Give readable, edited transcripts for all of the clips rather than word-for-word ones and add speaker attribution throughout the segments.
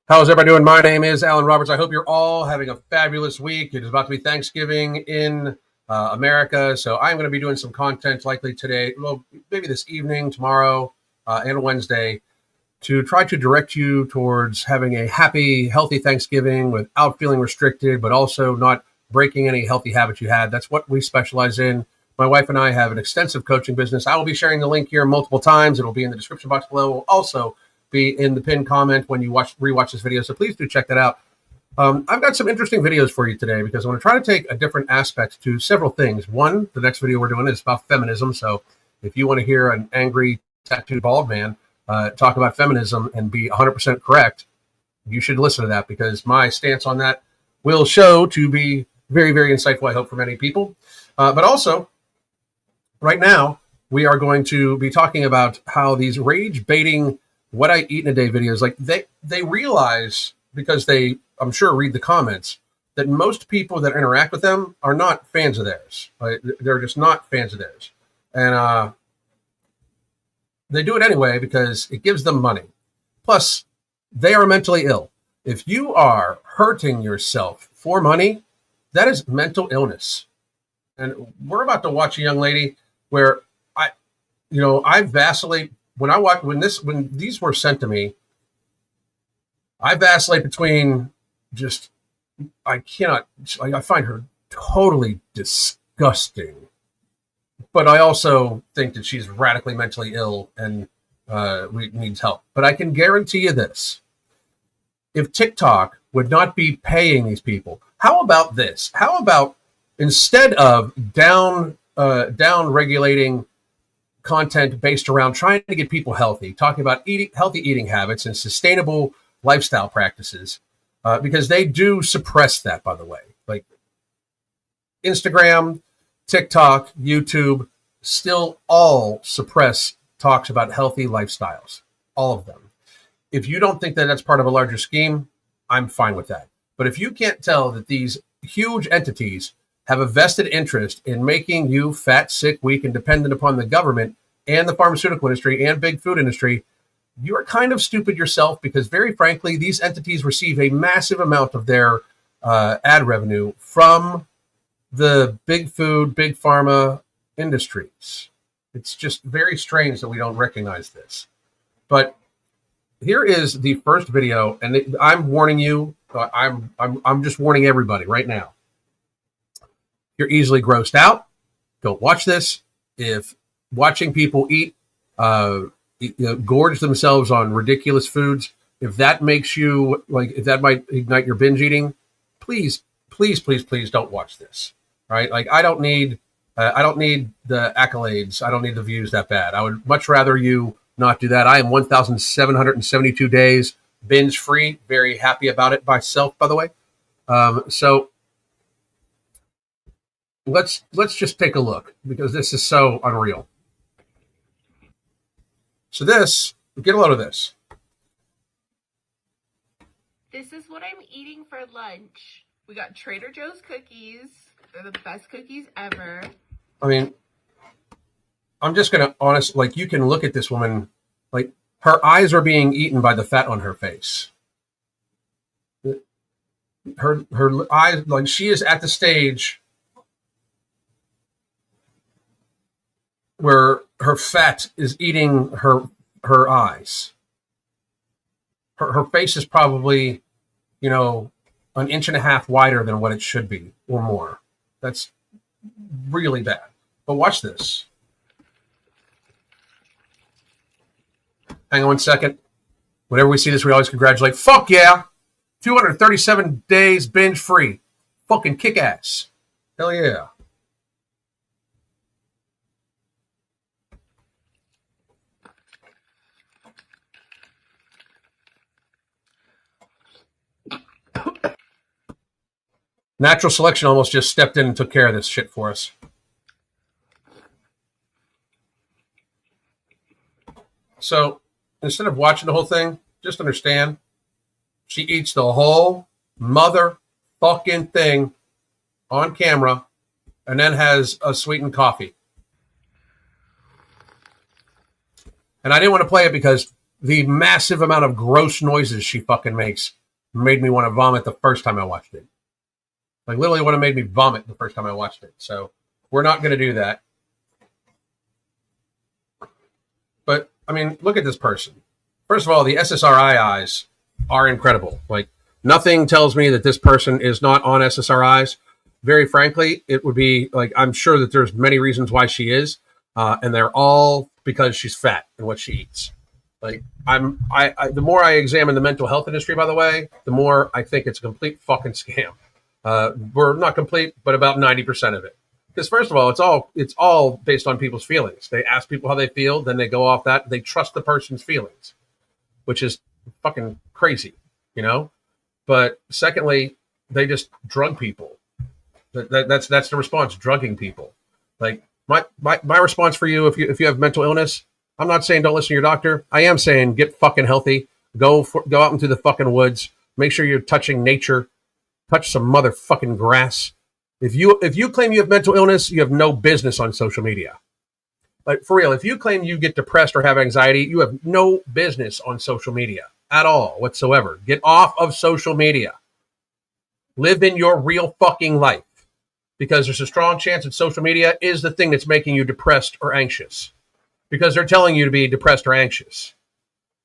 Speaker 1: How's everybody doing? My name is Alan Roberts. I hope you're all having a fabulous week. It is about to be Thanksgiving in America, so I'm going to be doing some content likely today, well, maybe this evening, tomorrow, and Wednesday, to try to direct you towards having a happy, healthy Thanksgiving without feeling restricted, but also not breaking any healthy habits you had. That's what we specialize in. My wife and I have an extensive coaching business. I will be sharing the link here multiple times. It'll be in the description box below. We'll also be in the pinned comment when you rewatch this video. So please do check that out. I've got some interesting videos for you today because I'm going to try to take a different aspect to several things. One, the next video we're doing is about feminism. So if you want to hear an angry, tattooed, bald man talk about feminism and be 100% correct, you should listen to that because my stance on that will show to be very, very insightful, I hope, for many people. But also, right now, we are going to be talking about how these rage-baiting what I eat in a day videos, like they realize, because they, I'm sure, read the comments, that most people that interact with them are not fans of theirs. Right? They're just not fans of theirs. And they do it anyway because it gives them money. Plus, they are mentally ill. If you are hurting yourself for money, that is mental illness. And we're about to watch a young lady where I vacillate. When these were sent to me, I vacillate between I find her totally disgusting, but I also think that she's radically mentally ill and needs help. But I can guarantee you this: if TikTok would not be paying these people, how about this? How about instead of down regulating content based around trying to get people healthy, talking about healthy eating habits and sustainable lifestyle practices, because they do suppress that, by the way. Like Instagram, TikTok, YouTube still all suppress talks about healthy lifestyles, all of them. If you don't think that that's part of a larger scheme, I'm fine with that. But if you can't tell that these huge entities have a vested interest in making you fat, sick, weak, and dependent upon the government and the pharmaceutical industry and big food industry, you're kind of stupid yourself because, very frankly, these entities receive a massive amount of their ad revenue from the big food, big pharma industries. It's just very strange that we don't recognize this. But here is the first video, and I'm warning you. I'm just warning everybody right now. You're easily grossed out. Don't watch this. If watching people eat, gorge themselves on ridiculous foods, if that makes you if that might ignite your binge eating, please don't watch this. Right? Like I don't need the accolades. I don't need the views that bad. I would much rather you not do that. I am 1,772 days binge free. Very happy about it myself, by the way. So let's just take a look because this is so unreal. So get a load of this.
Speaker 2: This is what I'm eating for lunch. We got Trader Joe's cookies. They're the best cookies ever.
Speaker 1: I mean, I'm just going to you can look at this woman, like her eyes are being eaten by the fat on her face. Her eyes, like she is at the stage where her fat is eating her eyes. Her face is probably, an inch and a half wider than what it should be or more. That's really bad. But watch this. Hang on 1 second. Whenever we see this, we always congratulate. Fuck yeah! 237 days binge free. Fucking kick ass. Hell yeah. Natural selection almost just stepped in and took care of this shit for us. So instead of watching the whole thing, just understand she eats the whole motherfucking thing on camera and then has a sweetened coffee. And I didn't want to play it because the massive amount of gross noises she fucking makes made me want to vomit the first time I watched it. Like literally what made me vomit the first time I watched it. So we're not going to do that. But I mean, look at this person. First of all, the SSRI eyes are incredible. Like nothing tells me that this person is not on SSRIs. Very frankly, it would be like, I'm sure that there's many reasons why she is. And they're all because she's fat and what she eats. Like the more I examine the mental health industry, by the way, the more I think it's a complete fucking scam. We're not complete, but about 90% of it. Because first of all, it's all based on people's feelings. They ask people how they feel, then they go off that. They trust the person's feelings, which is fucking crazy, you know. But secondly, they just drug people. That's the response, drugging people. Like my response for you, if you have mental illness, I'm not saying don't listen to your doctor. I am saying get fucking healthy. Go out into the fucking woods. Make sure you're touching nature. Touch some motherfucking grass. If you claim you have mental illness, you have no business on social media. Like for real, if you claim you get depressed or have anxiety, you have no business on social media at all whatsoever. Get off of social media. Live in your real fucking life. Because there's a strong chance that social media is the thing that's making you depressed or anxious. Because they're telling you to be depressed or anxious.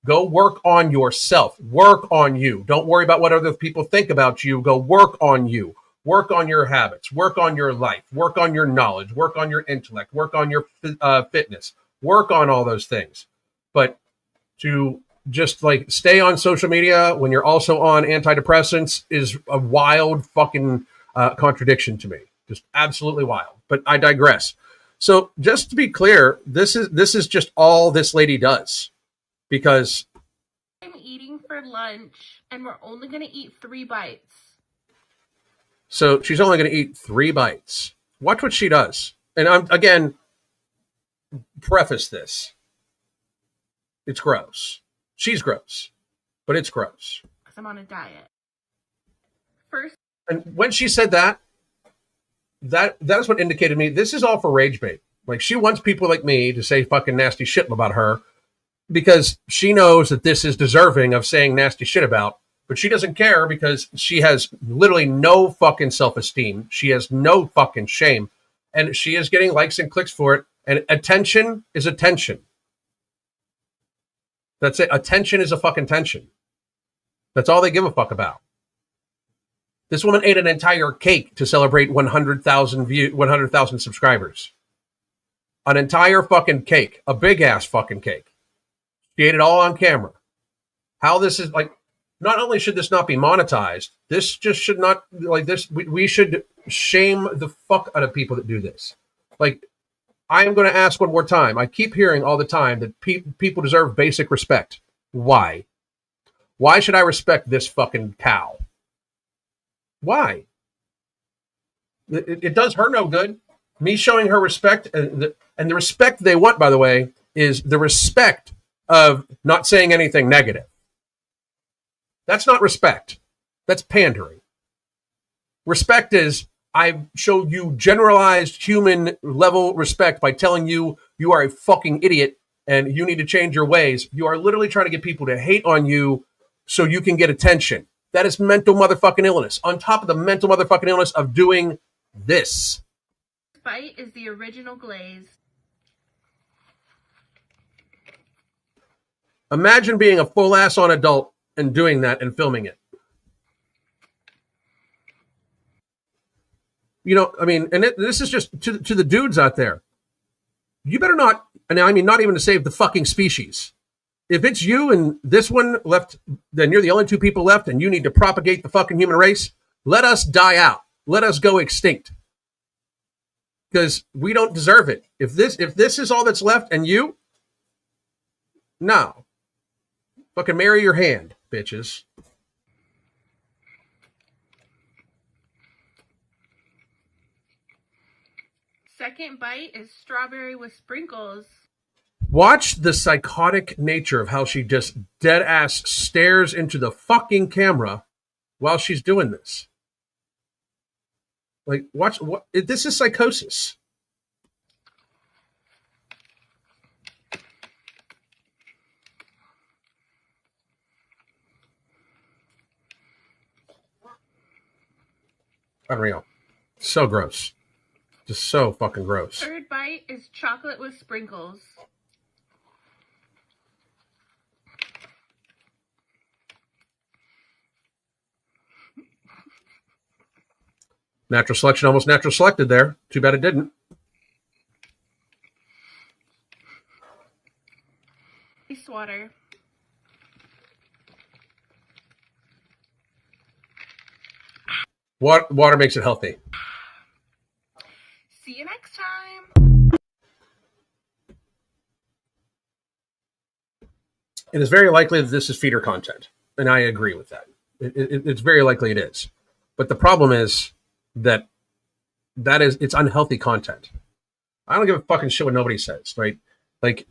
Speaker 1: Go work on yourself. Work on you. Don't worry about what other people think about you. Go work on you. Work on your habits. Work on your life. Work on your knowledge. Work on your intellect. Work on your fitness. Work on all those things. But to just like stay on social media when you're also on antidepressants is a wild fucking contradiction to me. Just absolutely wild. But I digress. So just to be clear, this is just all this lady does. Because
Speaker 2: I'm eating for lunch and we're only going to eat 3 bites.
Speaker 1: So she's only going to eat 3 bites. Watch what she does. And I'm, again, preface this. It's gross. She's gross. But it's gross.
Speaker 2: Because I'm on a diet. First.
Speaker 1: And when she said that is what indicated me, this is all for rage bait. Like she wants people like me to say fucking nasty shit about her. Because she knows that this is deserving of saying nasty shit about, but she doesn't care because she has literally no fucking self-esteem. She has no fucking shame, and she is getting likes and clicks for it. And attention is attention. That's it. Attention is a fucking tension. That's all they give a fuck about. This woman ate an entire cake to celebrate 100,000 subscribers. An entire fucking cake, a big ass fucking cake. She ate it all on camera. How this is like, not only should this not be monetized, this just should not, like this, we should shame the fuck out of people that do this. Like, I am going to ask one more time. I keep hearing all the time that people deserve basic respect. Why? Why should I respect this fucking cow? Why? It does her no good. Me showing her respect, and the respect they want, by the way, is the respect of not saying anything negative. That's not respect. That's pandering. Respect is I show you generalized human level respect by telling you you are a fucking idiot and you need to change your ways. You are literally trying to get people to hate on you so you can get attention. That is mental motherfucking illness. On top of the mental motherfucking illness of doing this.
Speaker 2: Bite is the original glaze.
Speaker 1: Imagine being a full ass on adult and doing that and filming it. You know, I mean, and this is just to the dudes out there. You better not, and I mean, not even to save the fucking species. If it's you and this one left, then you're the only 2 people left and you need to propagate the fucking human race. Let us die out. Let us go extinct. Because we don't deserve it. If this is all that's left and you, no. Fucking marry your hand, bitches.
Speaker 2: Second bite is strawberry with sprinkles.
Speaker 1: Watch the psychotic nature of how she just dead ass stares into the fucking camera while she's doing this. Like, watch what this is psychosis. Unreal. So gross. Just so fucking gross.
Speaker 2: Third bite is chocolate with sprinkles.
Speaker 1: Natural selection, almost natural selected there. Too bad it didn't.
Speaker 2: Ice water.
Speaker 1: Water makes it healthy.
Speaker 2: See you next time.
Speaker 1: It is very likely that this is feeder content, and I agree with that. It's very likely it is. But the problem is that it's unhealthy content. I don't give a fucking shit what nobody says, right? Like,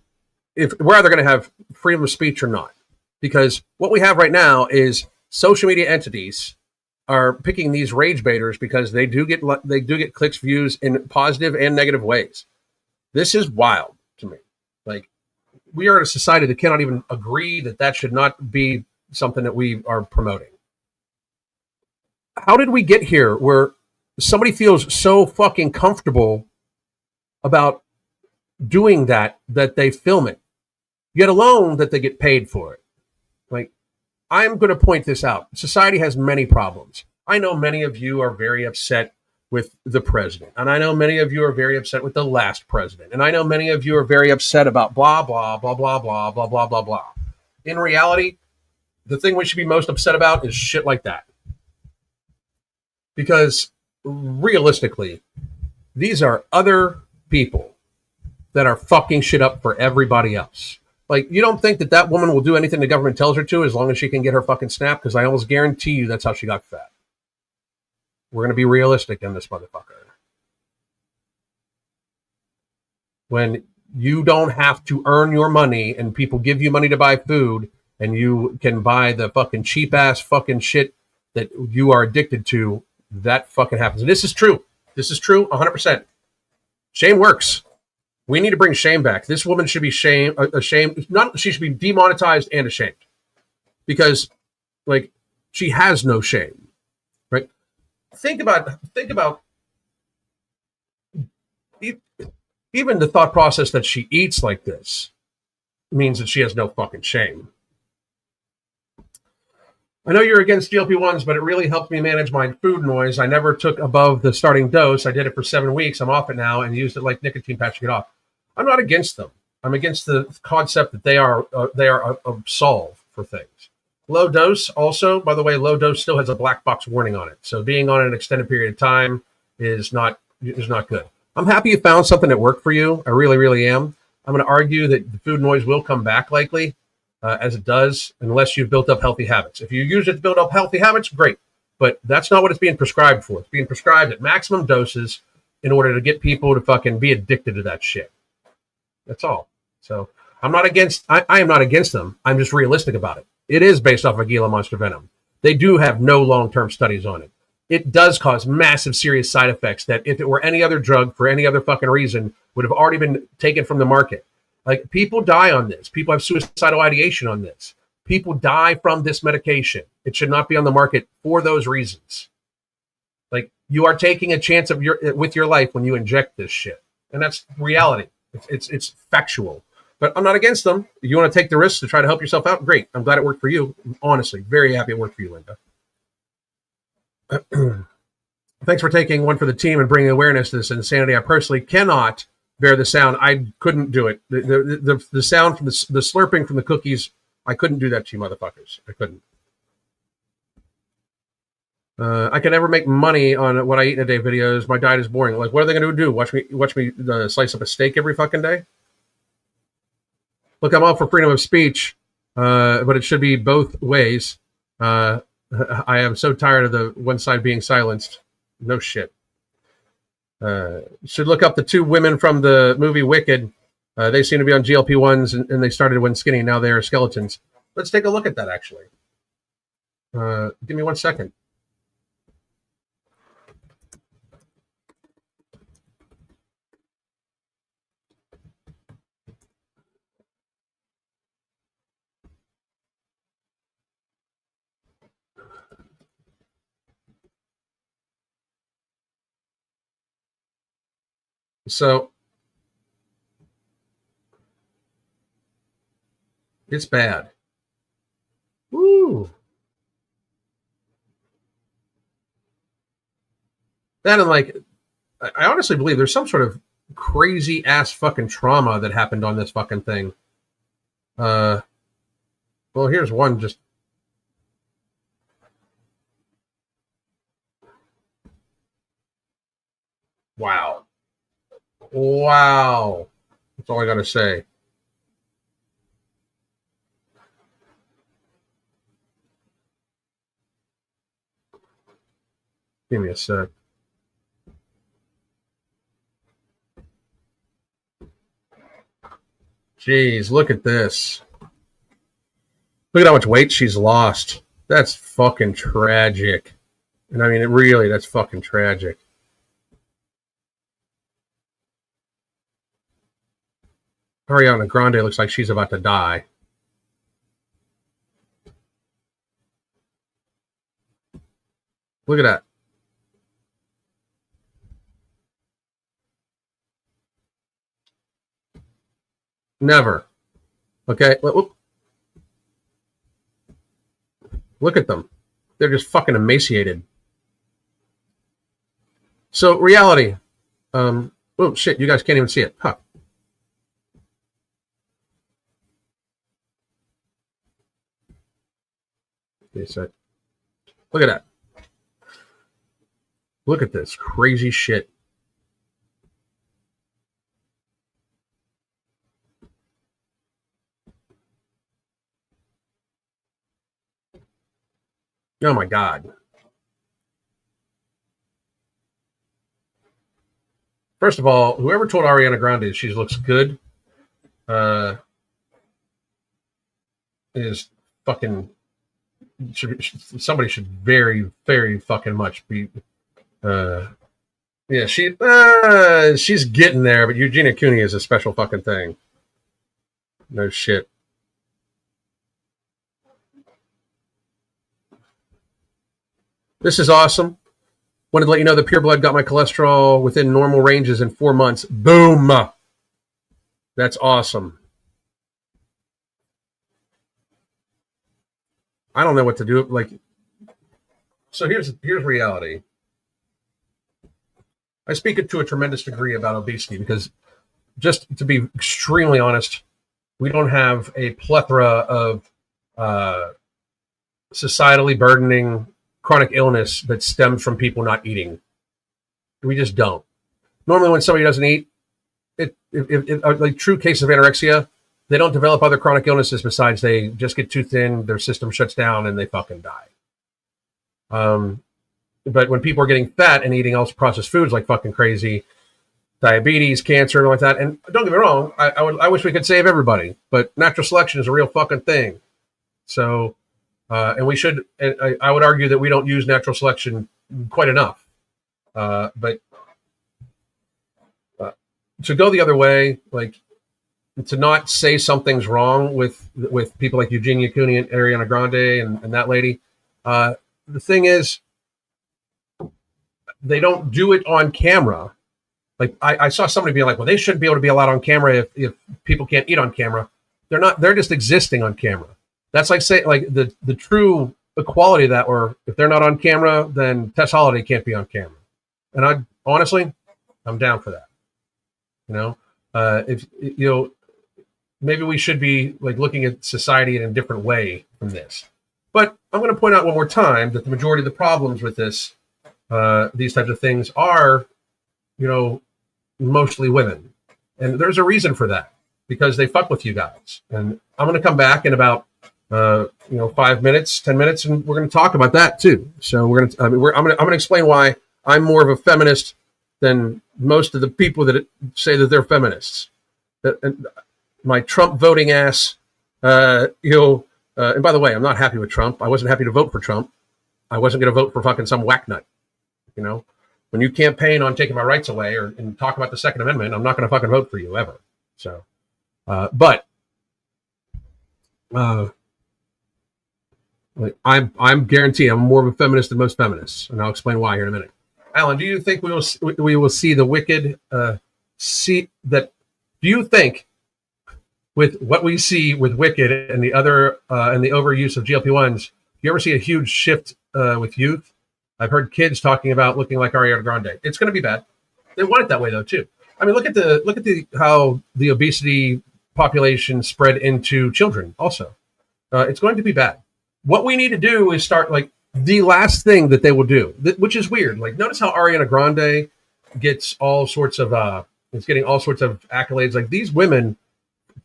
Speaker 1: if we're either going to have freedom of speech or not, because what we have right now is social media entities are picking these rage baiters because they do get clicks, views in positive and negative ways. This is wild to me. Like, we are in a society that cannot even agree that should not be something that we are promoting. How did we get here where somebody feels so fucking comfortable about doing that they film it, yet alone that they get paid for it? Like, I'm going to point this out. Society has many problems. I know many of you are very upset with the president, and I know many of you are very upset with the last president, and I know many of you are very upset about blah, blah, blah, blah, blah, blah, blah, blah, blah. In reality, the thing we should be most upset about is shit like that. Because realistically, these are other people that are fucking shit up for everybody else. Like, you don't think that woman will do anything the government tells her to as long as she can get her fucking SNAP? Because I almost guarantee you that's how she got fat. We're going to be realistic in this motherfucker. When you don't have to earn your money and people give you money to buy food and you can buy the fucking cheap ass fucking shit that you are addicted to, that fucking happens. And this is true. This is true 100%. Shame works. We need to bring shame back. This woman should be ashamed. Not, she should be demonetized and ashamed. Because, like, she has no shame. Right? Think about even the thought process that she eats like this means that she has no fucking shame. I know you're against GLP-1s, but it really helped me manage my food noise. I never took above the starting dose. I did it for 7 weeks. I'm off it now and used it like nicotine patch to get off. I'm not against them. I'm against the concept that they are a solve for things. Low dose also, by the way, low dose still has a black box warning on it. So being on an extended period of time is not good. I'm happy you found something that worked for you. I really, really am. I'm going to argue that the food noise will come back likely. As it does, unless you've built up healthy habits. If you use it to build up healthy habits, great. But that's not what it's being prescribed for. It's being prescribed at maximum doses in order to get people to fucking be addicted to that shit. That's all. So I am not against them. I'm just realistic about it. It is based off of Gila monster venom. They do have no long-term studies on it. It does cause massive serious side effects that if it were any other drug for any other fucking reason would have already been taken from the market. Like, people die on this. People have suicidal ideation on this. People die from this medication. It should not be on the market for those reasons. Like, you are taking a chance with your life when you inject this shit, and that's reality. It's factual. But I'm not against them. If you want to take the risk to try to help yourself out, great. I'm glad it worked for you. Honestly, very happy it worked for you, Linda. Thanks for taking one for the team and bringing awareness to this insanity. I personally cannot bear the sound. I couldn't do it. The sound from the slurping from the cookies, I couldn't do that to you motherfuckers. I couldn't. I can never make money on what I eat in a day videos. My diet is boring. Like, what are they going to do? Watch me slice up a steak every fucking day? Look, I'm all for freedom of speech, but it should be both ways. I am so tired of the one side being silenced. No shit. Should look up the two women from the movie Wicked. They seem to be on GLP-1s, and they started when skinny. Now they are skeletons. Let's take a look at that, actually. Give me 1 second. So it's bad. Woo. That and like, I honestly believe there's some sort of crazy ass fucking trauma that happened on this fucking thing. Uh, well, here's one. Just wow, wow. That's all I gotta say. Give me a sec. Jeez, look at this. Look at how much weight she's lost. That's fucking tragic. And I mean, it really, that's fucking tragic. Ariana Grande looks like she's about to die. Look at that. Never. Okay. Look at them. They're just fucking emaciated. So, reality. Oh, shit. You guys can't even see it. Huh. Look at that. Look at this crazy shit. Oh my God. First of all, whoever told Ariana Grande she looks good is fucking. Somebody should very, very fucking much be. Yeah, she's getting there, but Eugenia Cooney is a special fucking thing. No shit. This is awesome. Wanted to let you know that Pure Blood got my cholesterol within normal ranges in 4 months. Boom. That's awesome. I don't know what to do. Like, so here's reality. I speak it to a tremendous degree about obesity because, just to be extremely honest, we don't have a plethora of societally burdening chronic illness that stems from people not eating. We just don't. Normally, when somebody doesn't eat, like true cases of anorexia, they don't develop other chronic illnesses besides they just get too thin, their system shuts down, and they fucking die. But when people are getting fat and eating ultra processed foods like fucking crazy, diabetes, cancer, and like that, and don't get me wrong, I wish we could save everybody, but natural selection is a real fucking thing. So, and we should, I would argue that we don't use natural selection quite enough. But to go the other way, like to not say something's wrong with people like Eugenia Cooney and Ariana Grande and that lady. The thing is, they don't do it on camera. Like I saw somebody being like, well, they shouldn't be able to be allowed on camera if people can't eat on camera. They're not. They're just existing on camera. That's like say like the true equality of that, or if they're not on camera, then Tess Holliday can't be on camera. And I honestly, I'm down for that. You know, if you know, maybe we should be like looking at society in a different way from this. But I'm going to point out one more time that the majority of the problems with this, these types of things, are, you know, mostly women, and there's a reason for that because they fuck with you guys. And I'm going to come back in about 5 minutes, 10 minutes, and we're going to talk about that too. So we're going to, I'm going to explain why I'm more of a feminist than most of the people that say that they're feminists. And my Trump voting ass, and by the way, I'm not happy with Trump. I wasn't happy to vote for Trump. I wasn't going to vote for fucking some whack nut. You know, when you campaign on taking my rights away and talk about the Second Amendment, I'm not going to fucking vote for you ever. So, I'm guaranteed I'm more of a feminist than most feminists, and I'll explain why here in a minute. Alan, do you think we will see the Wicked see that? Do you think with what we see with Wicked and the other and the overuse of GLP-1s, do you ever see a huge shift with youth? I've heard kids talking about looking like Ariana Grande. It's going to be bad. They want it that way though too. I mean, look at the how the obesity population spread into children. Also, it's going to be bad. What we need to do is start like the last thing that they will do, which is weird. Like, notice how Ariana Grande gets all sorts of is getting all sorts of accolades. Like, these women,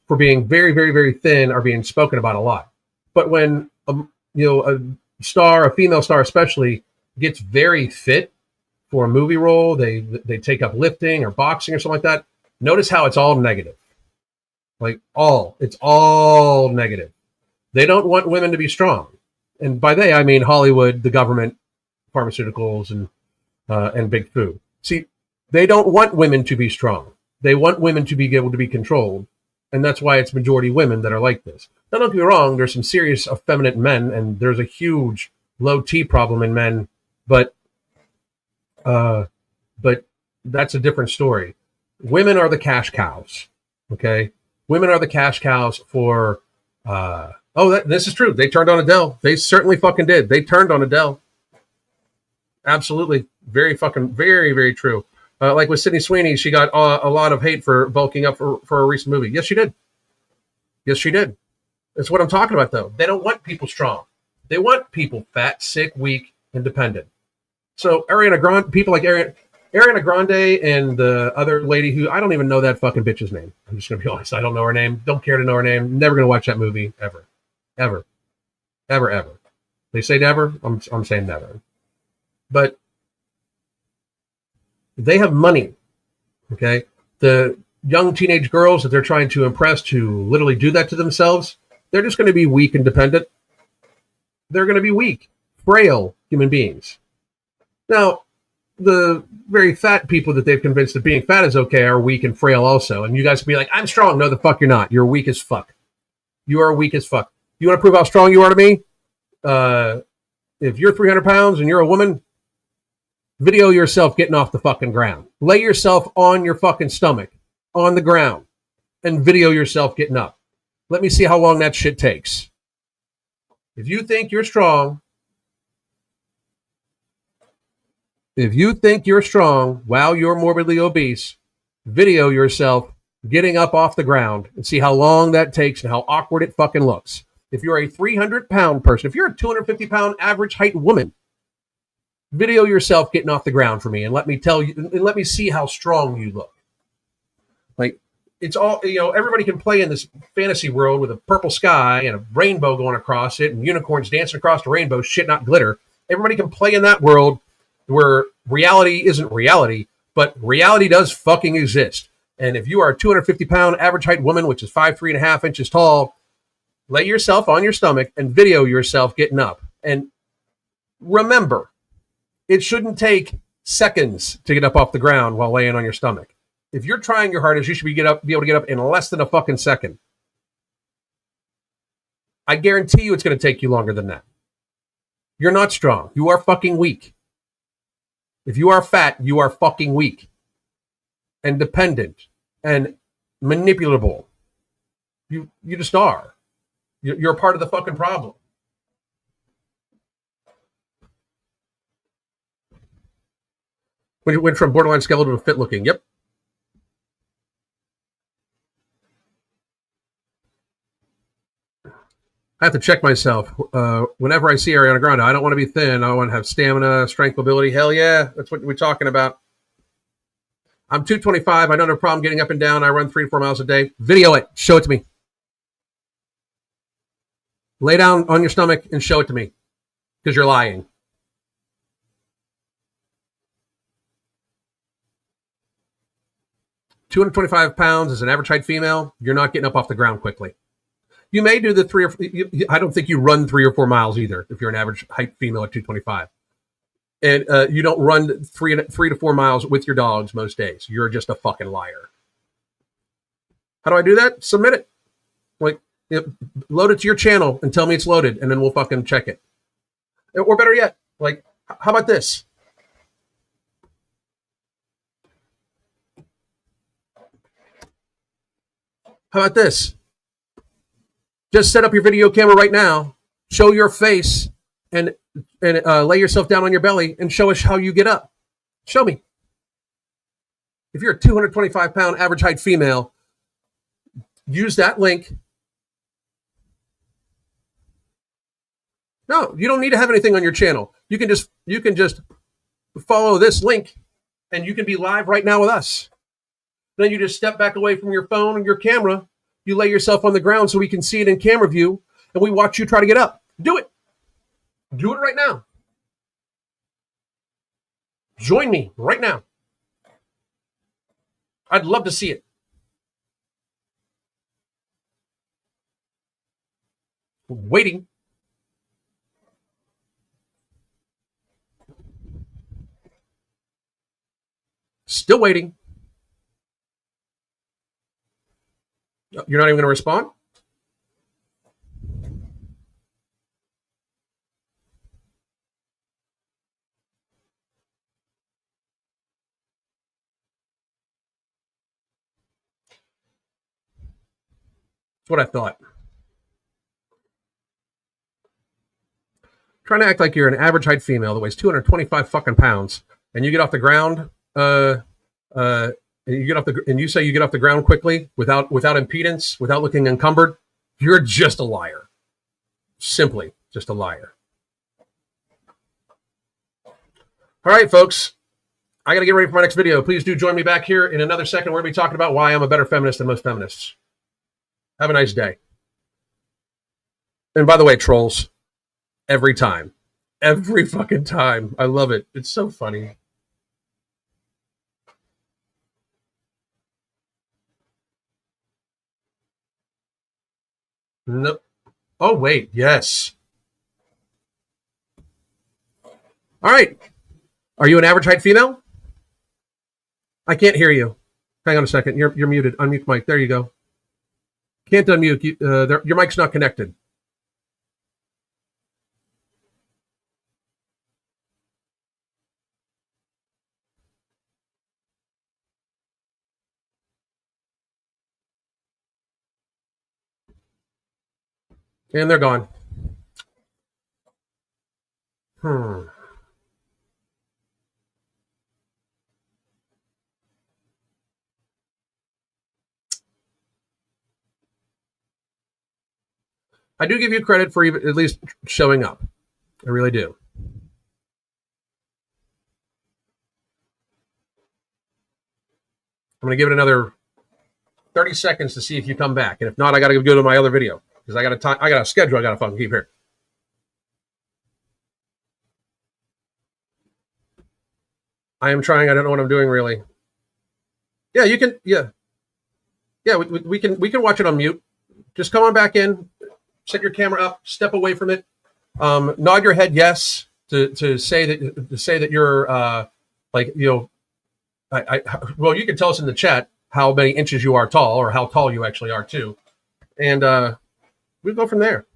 Speaker 1: for being very, very, very thin, are being spoken about a lot. But when a star, a female star especially, gets very fit for a movie role, they take up lifting or boxing or something like that. Notice how it's all negative. It's all negative. They don't want women to be strong, and by they I mean Hollywood, the government, pharmaceuticals, and big food. See, they don't want women to be strong. They want women to be able to be controlled, and that's why it's majority women that are like this. Now, don't get me wrong. There's some serious effeminate men, and there's a huge low T problem in men, but that's a different story. Women are the cash cows. Okay, women are the cash cows for. This is true. They turned on Adele. They certainly fucking did. They turned on Adele. Absolutely, very very true. Like with Sydney Sweeney, she got a lot of hate for bulking up for a recent movie. Yes, she did. Yes, she did. That's what I'm talking about, though. They don't want people strong. They want people fat, sick, weak, and dependent. So people like Ariana Grande and the other lady who I don't even know that fucking bitch's name. I'm just gonna be honest. I don't know her name. Don't care to know her name. Never gonna watch that movie ever. They say never. I'm saying never. But they have money. Okay, the young teenage girls that they're trying to impress to literally do that to themselves, they're just going to be weak and dependent. They're going to be weak, frail human beings. Now, the very fat people that they've convinced that being fat is okay are weak and frail also. And you guys can be like, I'm strong. No, the fuck you're not. You're weak as fuck. You are weak as fuck. You want to prove how strong you are to me? If you're 300 pounds and you're a woman, video yourself getting off the fucking ground. Lay yourself on your fucking stomach on the ground and video yourself getting up. Let me see how long that shit takes. If you think you're strong while you're morbidly obese, video yourself getting up off the ground and see how long that takes and how awkward it fucking looks. If you're a 300-pound person, if you're a 250-pound average height woman, video yourself getting off the ground for me and let me tell you and let me see how strong you look. Like, it's all, everybody can play in this fantasy world with a purple sky and a rainbow going across it and unicorns dancing across the rainbow, shit, not glitter. Everybody can play in that world where reality isn't reality, but reality does fucking exist. And if you are a 250-pound average height woman, which is 5'3.5" inches tall, lay yourself on your stomach and video yourself getting up. And remember, it shouldn't take seconds to get up off the ground while laying on your stomach. If you're trying your hardest, you should be able to get up in less than a fucking second. I guarantee you it's going to take you longer than that. You're not strong. You are fucking weak. If you are fat, you are fucking weak and dependent and manipulable. You just are. You're a part of the fucking problem. When you went from borderline skeletal to fit looking. Yep. I have to check myself. Whenever I see Ariana Grande, I don't want to be thin. I want to have stamina, strength, mobility. Hell yeah. That's what we're talking about. I'm 225. I don't have a problem getting up and down. I run 3 to 4 miles a day. Video it. Show it to me. Lay down on your stomach and show it to me because you're lying. £225 as an average height female, you're not getting up off the ground quickly. You may do the I don't think you run 3 or 4 miles either if you're an average height female at 225. And you don't run 3 to 4 miles with your dogs most days. You're just a fucking liar. How do I do that? Submit it. Like, load it to your channel and tell me it's loaded, and then we'll fucking check it. Or better yet, like, how about this? How about this? Just set up your video camera right now, show your face, and lay yourself down on your belly and show us how you get up. Show me. If you're a 225-pound average height female, use that link. No, you don't need to have anything on your channel. You can just follow this link, and you can be live right now with us. Then you just step back away from your phone and your camera. You lay yourself on the ground so we can see it in camera view, and we watch you try to get up. Do it. Do it right now. Join me right now. I'd love to see it. Waiting. Still waiting. You're not even going to respond? That's what I thought. Trying to act like you're an average height female that weighs 225 fucking pounds, and you get off the ground, and you say you get off the ground quickly without impedance, without looking encumbered. You're just a liar. Simply just a liar. All right, folks. I got to get ready for my next video. Please do join me back here in another second. We're going to be talking about why I'm a better feminist than most feminists. Have a nice day. And by the way, trolls, every time. Every fucking time. I love it. It's so funny. No. Oh, wait. Yes. All right. Are you an average height female? I can't hear you. Hang on a second. You're muted. Unmute mic. There you go. Can't unmute. Your mic's not connected. And they're gone. I do give you credit for even at least showing up. I really do. I'm going to give it another 30 seconds to see if you come back. And if not, I got to go to my other video because I got a schedule I got to fucking keep here. I am trying. I don't know what I'm doing really. Yeah, you can. Yeah. We can watch it on mute. Just come on back in, set your camera up, step away from it, nod your head yes to say that you're like, you know, well, you can tell us in the chat how many inches you are tall or how tall you actually are too, and we'll go from there.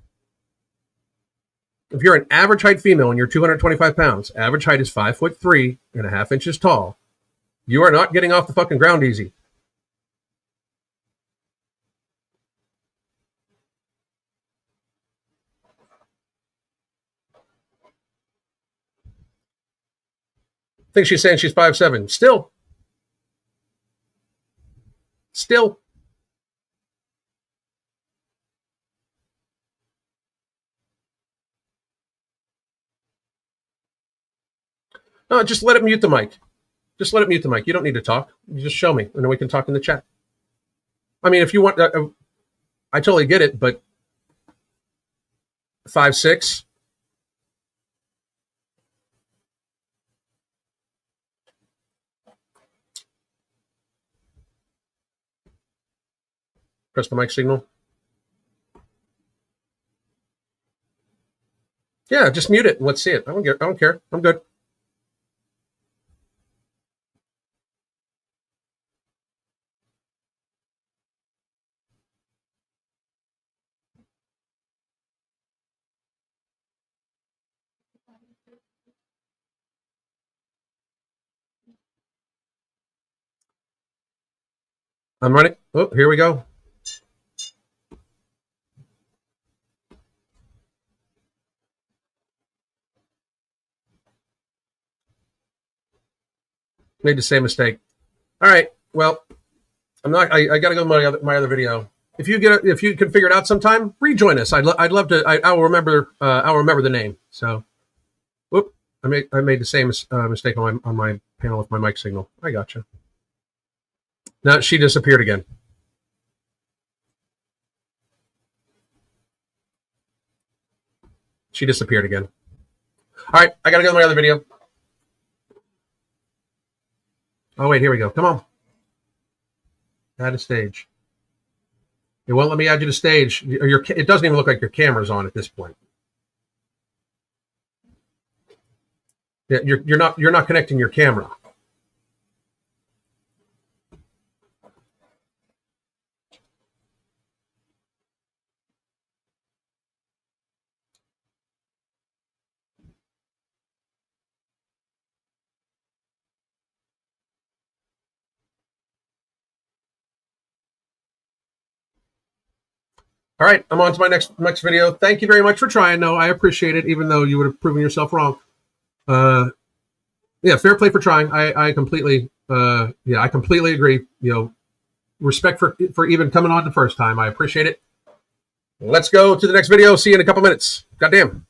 Speaker 1: If you're an average height female and you're 225 pounds, average height is 5'3.5 inches tall. You are not getting off the fucking ground easy. I think she's saying she's 5'7". Still. No, just let it mute the mic. Just let it mute the mic. You don't need to talk. You just show me, and then we can talk in the chat. I mean, if you want, I totally get it, but 5'6". Press the mic signal. Yeah, just mute it and let's see it. I don't care. I'm good. I'm running. Oh, here we go. Made the same mistake. All right. Well, I'm not. I got to go to my other video. If you can figure it out sometime, rejoin us. I'd love to. I will remember. I'll remember the name. So, whoop! I made the same mistake on my panel with my mic signal. I gotcha. Now she disappeared again. She disappeared again. All right, I gotta go to my other video. Oh wait, here we go. Come on. Add a stage. It won't let me add you to stage. It doesn't even look like your camera's on at this point. Yeah, you're not connecting your camera. All right, I'm on to my next video. Thank you very much for trying. No, I appreciate it, even though you would have proven yourself wrong. Yeah, fair play for trying. I completely I completely agree. Respect for even coming on the first time. I appreciate it. Let's go to the next video. See you in a couple minutes. Goddamn.